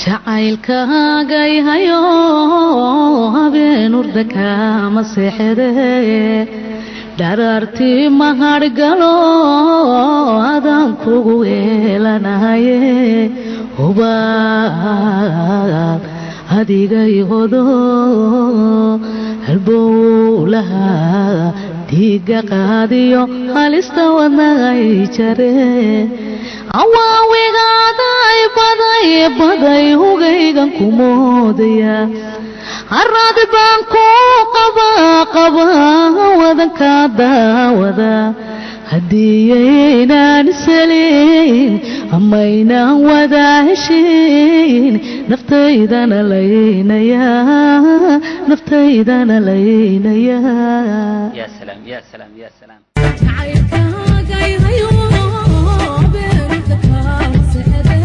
jacaylkaaga hayo habeen urdaka masixide darartii mahargalo adan kugu eelanaye hubaad adigay hodo halbowlaha dhiiga qaadiyo halista wadnagay jare awaawigaday baday hugaygan ku moodaya arad baan ku qaba wadanka daawada hadiyaynan saliin amaynaan wada heshiin naftaydana laynaya يا سلام يا سلام يا سلام jacaylkaaga hayo habeen urdaka masixide